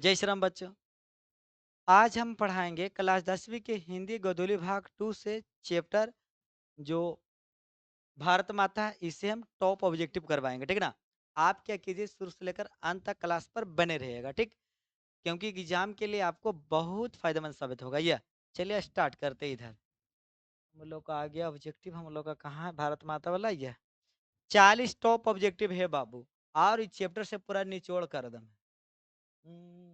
जय श्री राम बच्चों। आज हम पढ़ाएंगे क्लास 10वीं के हिंदी गोदुली भाग 2 से चैप्टर जो भारत माता है, इसे हम टॉप ऑब्जेक्टिव करवाएंगे, ठीक ना। आप क्या कीजिए, शुरू से लेकर अंत तक क्लास पर बने रहिएगा, ठीक। क्योंकि एग्जाम के लिए आपको बहुत फायदेमंद साबित होगा यह। चलिए स्टार्ट करते हैं। इधर हम लोग का आ गया ऑब्जेक्टिव, हम लोग का कहाँ है, भारत माता वाला यह 40 टॉप ऑब्जेक्टिव है बाबू। और इस चैप्टर से पूरा निचोड़ कर दम।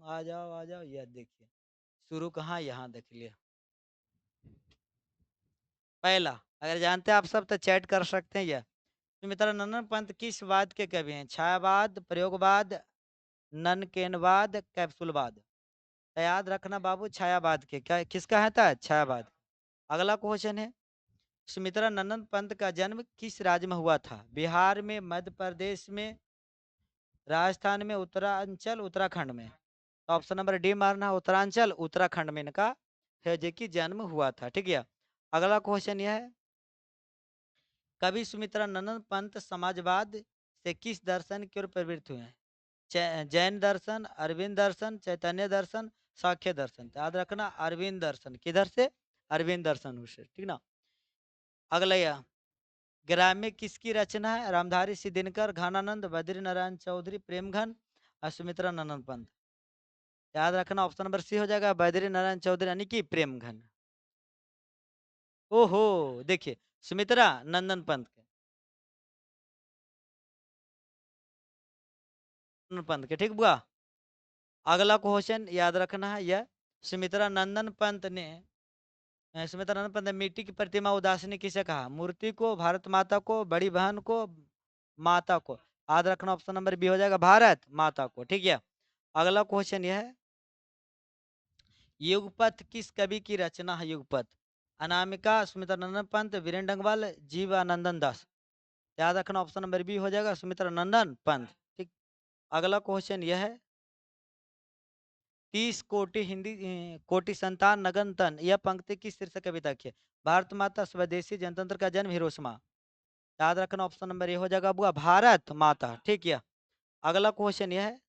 आ जाओ आ जाओ, यह देखिए शुरू कहाँ, यहाँ देख लिया। पहला, अगर जानते हैं आप सब तो चैट कर सकते हैं। यह सुमित्रा नंदन पंत किस वाद के कवि हैं? छायावाद, प्रयोगवाद, ननकेनवाद, कैप्सूलवाद। तो याद रखना बाबू, छायावाद के क्या किसका है था? छायावाद। अगला क्वेश्चन है, सुमित्रा नंदन पंत का जन्म किस राज्य में हुआ था? बिहार में, मध्य प्रदेश में, राजस्थान में, उत्तरांचल, उत्तराखंड में। तो ऑप्शन नंबर डी मारना, उत्तरांचल उत्तराखंड में इनका है जो कि जन्म हुआ था, ठीक है। अगला क्वेश्चन यह है, कवि सुमित्रा नंदन पंत समाजवाद से किस दर्शन की ओर प्रवृत्त हुए हैं? जैन दर्शन, अरविंद दर्शन, चैतन्य दर्शन, सांख्य दर्शन। तो याद रखना अरविंद दर्शन, किधर से? अरविंद दर्शन से, ठीक ना। अगला यह, ग्राम्य किसकी रचना है? रामधारी सिंह दिनकर, घनानंद, बद्री नारायण चौधरी, प्रेमघन और सुमित्रा नंदन पंत। याद रखना ऑप्शन नंबर सी हो जाएगा, बद्री नारायण चौधरी यानी कि प्रेमघन। ओहो, देखिए सुमित्रा नंदन पंत के, ठीक बुआ। अगला क्वेश्चन याद रखना है, यह सुमित्रा नंदन पंत ने सुमित्रा नंदन पंत ने मिट्टी की प्रतिमा उदासीनी किसे कहा? मूर्ति को, भारत माता को, बड़ी बहन को, माता को। याद रखना ऑप्शन नंबर बी हो जाएगा, भारत माता को, ठीक है। अगला क्वेश्चन यह है, युगपथ किस कवि की रचना है? युगपथ अनामिका, सुमित्रा नंदन पंत, वीरेंद्र डंगवाल, जीवानंदन दास। याद रखना ऑप्शन नंबर बी हो जाएगा, सुमित्रा नंदन पंत, ठीक। अगला क्वेश्चन यह है, 30 कोटि हिंदी कोटि संतान नगन तन, यह पंक्ति किस शीर्षक कविता की है? भारत माता, स्वदेशी, जनतंत्र का जन्म, हिरोशिमा। याद रखना ऑप्शन नंबर ए हो जाएगा बुआ, भारत माता, ठीक है। अगला क्वेश्चन यह है,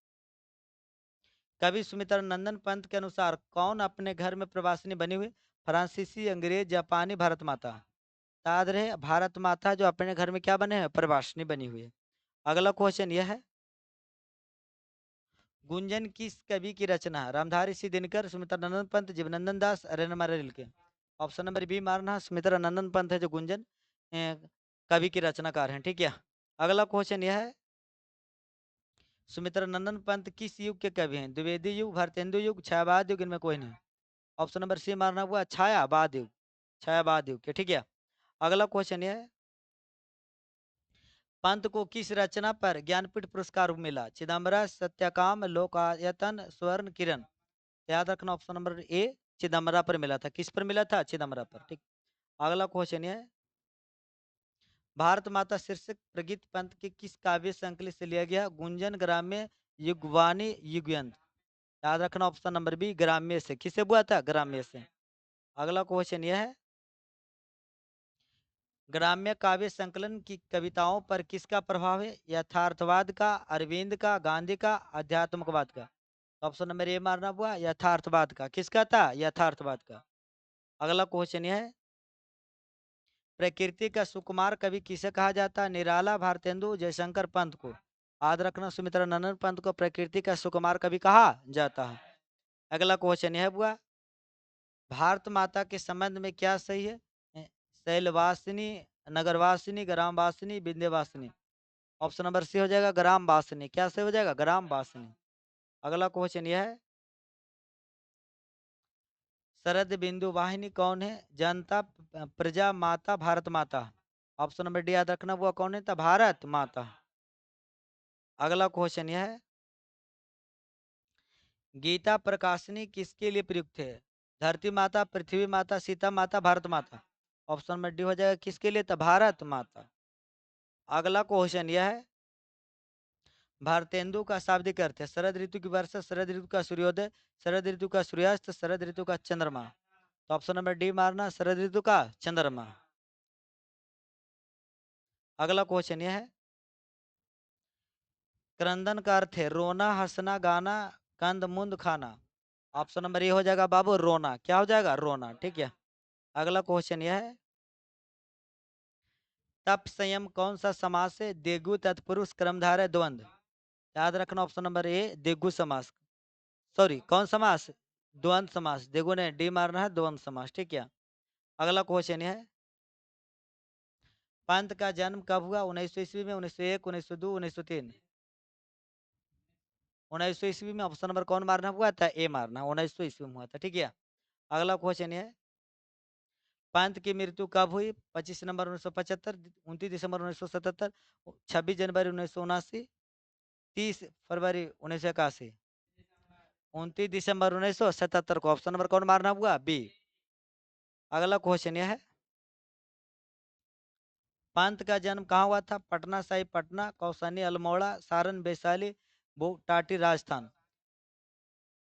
कवि सुमित्रा नंदन पंत के अनुसार कौन अपने घर में प्रवासिनी बनी हुई? फ्रांसीसी, अंग्रेज, जापानी, भारत माता। याद रहे भारत माता जो अपने घर में क्या बने हैं? प्रवासिनी बनी हुई है। अगला क्वेश्चन यह है, गुंजन किस कवि की रचना है? रामधारी सिंह दिनकर, सुमित्रा नंदन पंत, जीवनंदन दास, अरेन मारेल के। ऑप्शन नंबर बी मारना, सुमित्रा नंदन पंत है जो गुंजन कवि की रचनाकार हैं, ठीक है। अगला क्वेश्चन यह है, सुमित्रा नंदन पंत किस युग के कवि हैं? द्विवेदी युग, भारतेंदु युग, छायावाद युग, इनमें कोई नहीं। ऑप्शन नंबर सी मारना हुआ, छायावाद युग, छायावाद युग के, ठीक है। अगला क्वेश्चन यह है, पंत को किस रचना पर ज्ञानपीठ पुरस्कार मिला? चिदम्बरा, सत्याकाम, लोकायतन, स्वर्ण किरण। याद रखना ऑप्शन नंबर ए, चिदम्बरा पर मिला था। किस पर मिला था? चिदम्बरा पर, ठीक। अगला क्वेश्चन है, भारत माता शीर्षक प्रगीत पंत के किस काव्य संकलित से लिया गया? गुंजन, ग्राम्य, युगवाणी, युगयंत। याद रखना ऑप्शन नंबर बी, ग्राम्य से। किससे हुआ था? ग्राम्य से। अगला क्वेश्चन यह है, ग्राम्य काव्य संकलन की कविताओं पर किसका प्रभाव है? यथार्थवाद का, अरविंद का, गांधी का, अध्यात्मकवाद का। ऑप्शन नंबर ए मारना हुआ, यथार्थवाद का। किसका था? यथार्थवाद का। अगला क्वेश्चन यह है, प्रकृति का सुकुमार कवि किसे कहा जाता है? निराला, भारतेंदु, जयशंकर पंत को। याद रखना सुमित्रा नंदन पंत को प्रकृति का सुकुमार कवि कहा जाता है। अगला क्वेश्चन यह हुआ, भारत माता के संबंध में क्या सही है? शैलवासिनी, नगरवासिनी, ग्रामवासिनी, विंध्यवासिनी। ऑप्शन नंबर सी हो जाएगा, ग्रामवासिनी। क्या से हो जाएगा? ग्रामवासिनी। अगला क्वेश्चन यह है, शरद बिंदु वाहिनी कौन है? जनता, प्रजा, माता, भारत माता। ऑप्शन नंबर डी याद रखना, वो कौन है? था भारत माता। अगला क्वेश्चन यह है, गीता प्रकाशनी किसके लिए प्रयुक्त है? धरती माता, पृथ्वी माता, सीता माता, भारत माता। ऑप्शन नंबर डी हो जाएगा, किसके लिए? था भारत माता। अगला क्वेश्चन यह है, भारतेंदु का शाब्दिक अर्थ है? शरद ऋतु की वर्षा, शरद ऋतु का सूर्योदय, शरद ऋतु का सूर्यास्त, शरद ऋतु का चंद्रमा। तो ऑप्शन नंबर डी मारना, शरद ऋतु का चंद्रमा। अगला क्वेश्चन यह है, क्रंदन का अर्थ है रोना, हंसना, गाना, कंद मुंद खाना। ऑप्शन नंबर ए हो जाएगा बाबू रोना। क्या हो जाएगा? रोना। ठीक है। अगला क्वेश्चन यह है, तप संयम कौन सा समास है? देगु तत्पुरुष कर्मधारय द्वंद्व। याद रखना ऑप्शन नंबर ए देगु समास। सॉरी कौन समास? द्वंद्व समास। देगु ने डी मारना है, द्वंद्व समास। ठीक है। अगला क्वेश्चन है, पंत का जन्म कब हुआ? 1900 ईस्वी में, 1901, 1902, 1903। 1900 ईस्वी में। ऑप्शन नंबर कौन मारना हुआ था? ए मारना। 1900 ईस्वी में हुआ था। ठीक है। अगला क्वेश्चन है, पंत की मृत्यु कब हुई? 25 नवंबर 1975, 29 दिसंबर 1977, 26 जनवरी 1979, 30 फरवरी 1981। 29 दिसंबर 1977 को। ऑप्शन नंबर कौन मारना हुआ? बी। अगला क्वेश्चन यह है, पंत का जन्म कहाँ हुआ था? पटना साहिब पटना, कौसानी अल्मोड़ा, सारण वैशाली, टाटी राजस्थान।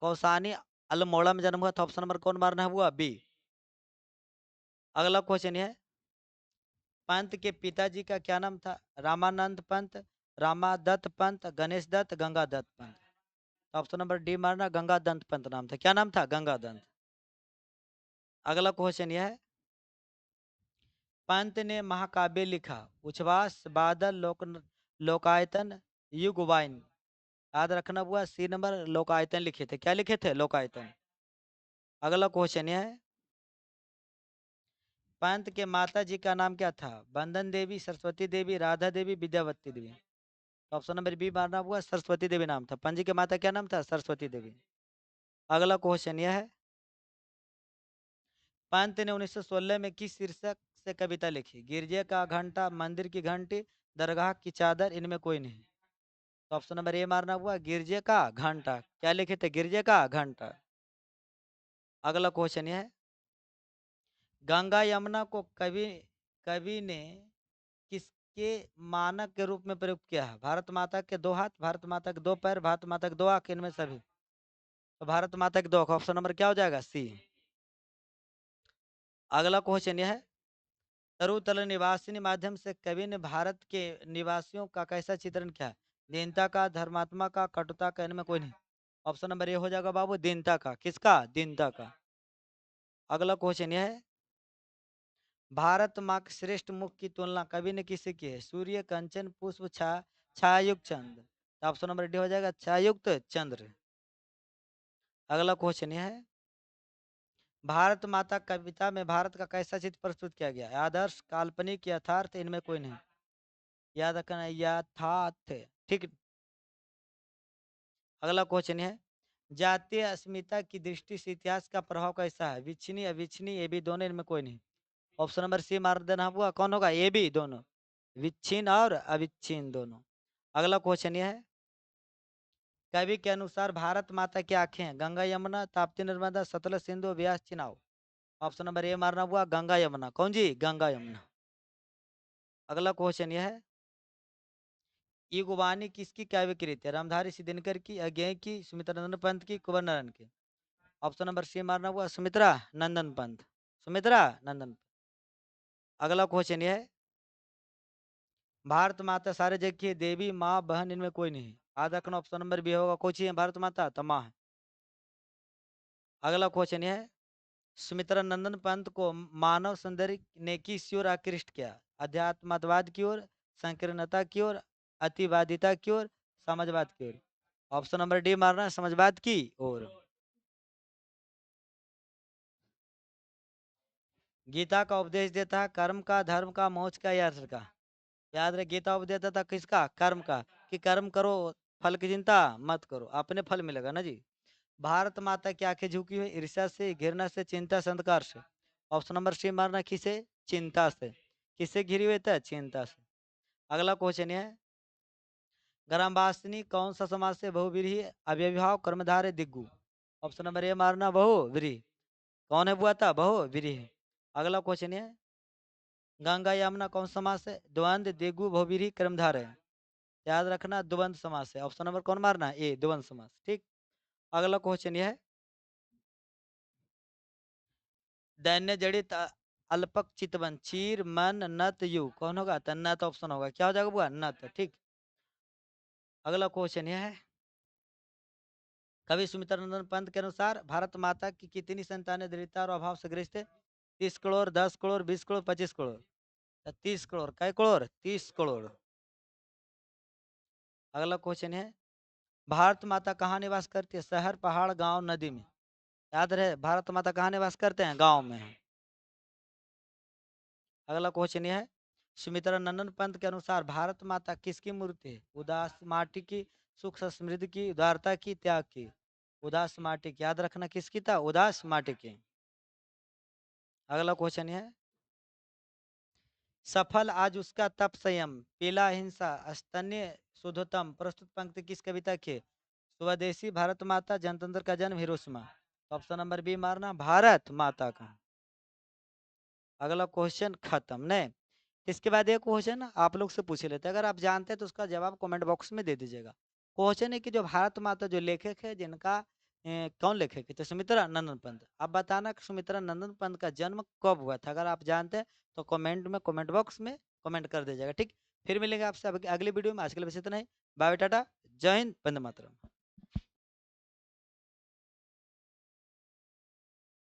कौसानी अल्मोड़ा में जन्म हुआ था। ऑप्शन नंबर कौन मारना हुआ? बी। अगला क्वेश्चन है, पंत के पिताजी का क्या नाम था? रामानंद पंत, रामादत्त पंत, गणेश दत्त, गंगा दत्त पंत। तो ऑप्शन नंबर डी मारना, गंगा दत्त पंत नाम था। क्या नाम था? गंगा दत्त। अगला क्वेश्चन यह है, पंत ने महाकाव्य लिखा? उच्छ्वास, बादल, लोकायतन, युग वाइन। याद रखना हुआ सी नंबर, लोकायतन लिखे थे। क्या लिखे थे? लोकायतन। अगला क्वेश्चन यह है, पंत के माता जी का नाम क्या था? बंदन देवी, सरस्वती देवी, राधा देवी, विद्यावती देवी। ऑप्शन नंबर बी मारना हुआ, सरस्वती देवी नाम था। पंत जी के माता क्या नाम था? सरस्वती देवी। अगला क्वेश्चन यह है, पंत ने 1916 में किस शीर्षक से कविता लिखी? गिरजे का घंटा, मंदिर की घंटी, दरगाह की चादर, इनमें कोई नहीं। तो ऑप्शन नंबर ए मारना हुआ, गिरजे का घंटा। क्या लिखे थे? गिरजे का घंटा। अगला क्वेश्चन यह है, गंगा यमुना को कवि कवि ने किसके मानक के रूप में प्रयुक्त किया है? भारत माता के दो हाथ, भारत माता के दो पैर, भारत माता के दो आंख, इनमें सभी। तो भारत माता के दो आंख। ऑप्शन नंबर क्या हो जाएगा? सी। अगला क्वेश्चन यह है, तरुतल निवासिनी माध्यम से कवि ने भारत के निवासियों का कैसा चित्रण किया है? दीनता का, धर्मात्मा का, कटुता का, इनमें कोई नहीं। ऑप्शन नंबर ए हो जाएगा बाबू, दीनता का। किसका? दीनता का। अगला क्वेश्चन यह है, भारत माँ के श्रेष्ठ मुख की तुलना कवि ने किससे की है? सूर्य, कंचन, पुष्प, छायायुक्त चंद्र। तो ऑप्शन नंबर डी हो जाएगा, छायायुक्त चंद्र। अगला क्वेश्चन यह है, भारत माता कविता में भारत का कैसा चित्र प्रस्तुत किया गया? आदर्श, काल्पनिक, यथार्थ, इनमें कोई नहीं। याद रखना, यथार्थ। ठीक। अगला क्वेश्चन है, जातीय अस्मिता की दृष्टि से इतिहास का प्रभाव कैसा है? विच्छिन्नी, अविच्छिन्नी, ए बी, दोनों, इनमें कोई नहीं। ऑप्शन नंबर सी मार देना हुआ। कौन होगा? ए बी, दोनों। विच्छिन्न और अविच्छिन्न दोनों। अगला क्वेश्चन यह है, कवि के अनुसार भारत माता की आंखें हैं? गंगा यमुना, ताप्ती नर्मदा, सतलज सिंधु, व्यास चिनाव। ऑप्शन नंबर ए मारना हुआ, गंगा यमुना। कौन जी? गंगा यमुना। अगला क्वेश्चन यह है, युगवाणी किसकी काव्य कृति है? रामधारी सिंह दिनकर की, अज्ञेय की, सुमित्रा नंदन पंत की, कुंवर नारायण की। ऑप्शन नंबर सी मारना हुआ, सुमित्रा नंदन पंत। सुमित्रा नंदन। अगला क्वेश्चन यह है, भारत माता सारे जग की है, देवी, माँ, बहन, इनमें कोई नहीं। याद रखना ऑप्शन नंबर बी होगा, कौन सी है भारत माता? तो माँ है। अगला क्वेश्चन यह है, सुमित्रा नंदन पंत को मानव सौंदर्य ने किस ओर आकृष्ट किया? अध्यात्मवाद की ओर, संकीर्णता की ओर, अतिवादिता की ओर, समाजवाद की ओर। ऑप्शन नंबर डी मारना, समाजवाद की ओर। गीता का उपदेश देता है कर्म का, धर्म का, मोक्ष का, या अर्थ का। याद रहे, गीता उपदेश देता था किसका? कर्म का, कि कर्म करो, फल की चिंता मत करो, अपने फल मिलेगा ना जी। भारत माता की आंखें झुकी हुई ईर्ष्या से, घृणा से, चिंता से, अंधकार से। ऑप्शन नंबर सी मारना, किसे? चिंता से। किससे घिरी हुई था? चिंता से। अगला क्वेश्चन है, ग्रामवासिनी कौन सा समाज से? बहुव्रीहि, अव्ययभाव, कर्मधारय, दिग्गु। ऑप्शन नंबर ए मारना, बहुव्रीहि। कौन है बुआ था? बहुव्रीहि। अगला क्वेश्चन है, गंगा यमुना कौन सा समास है? द्वंद, दिगु, बहुव्रीहि, कर्मधारय। याद रखना, द्वंद समास है। ऑप्शन नंबर कौन मारना है? ए, द्वंद समास। ठीक। अगला क्वेश्चन यह है, दैन्य जड़ित अल्पक चितवन, चीर, मन, नत, यु। कौन होगा? तो नत ऑप्शन होगा। क्या हो जाएगा बुआ? नत। ठीक। अगला क्वेश्चन यह है, कवि सुमित्रा नंदन पंत के अनुसार भारत माता की कितनी संतानें दरिद्रता और अभाव से ग्रस्त है? 30 करोड़, 10 करोड़, 20 करोड़, 25 करोड़। 30 करोड़, कै करोड़? 30 करोड़। अगला क्वेश्चन है, भारत माता कहाँ निवास करती है? शहर, पहाड़, गांव, नदी में? याद रहे, भारत माता कहाँ निवास करते हैं? गांव में। अगला क्वेश्चन यह है, सुमित्रा नंदन पंत के अनुसार भारत माता किसकी मूर्ति है? उदास माटी की, सुख समृद्धि की, उदारता की, त्याग की? उदास माटी की। याद रखना, किसकी था? उदास माटी की। अगला क्वेश्चन है, सफल आज उसका तप संयम, पीला हिंसा, स्तन्य शुद्धतम। प्रस्तुत पंक्ति किस कविता की? स्वदेशी, भारत माता, जनतंत्र का जन्म, हिरोशिमा। ऑप्शन नंबर बी मारना, भारत माता का। अगला क्वेश्चन खत्म नहीं। इसके बाद एक क्वेश्चन आप लोग से पूछ लेते हैं, अगर आप जानते हैं तो उसका जवाब कमेंट बॉक्स में दे दीजिएगा। क्वेश्चन है कि जो भारत माता जो लेखक है जिनका कौन लेखक है? तो सुमित्रा नंदन पंत। आप बताना कि सुमित्रा नंदन पंत का जन्म कब हुआ था? अगर आप जानते हैं तो कमेंट में, कमेंट बॉक्स में कमेंट कर दीजिएगा। ठीक, फिर मिलेंगे आपसे अगली वीडियो में। आज के लिए बस इतना ही। बाय, टाटा, जय हिंद, वंदे मातरम।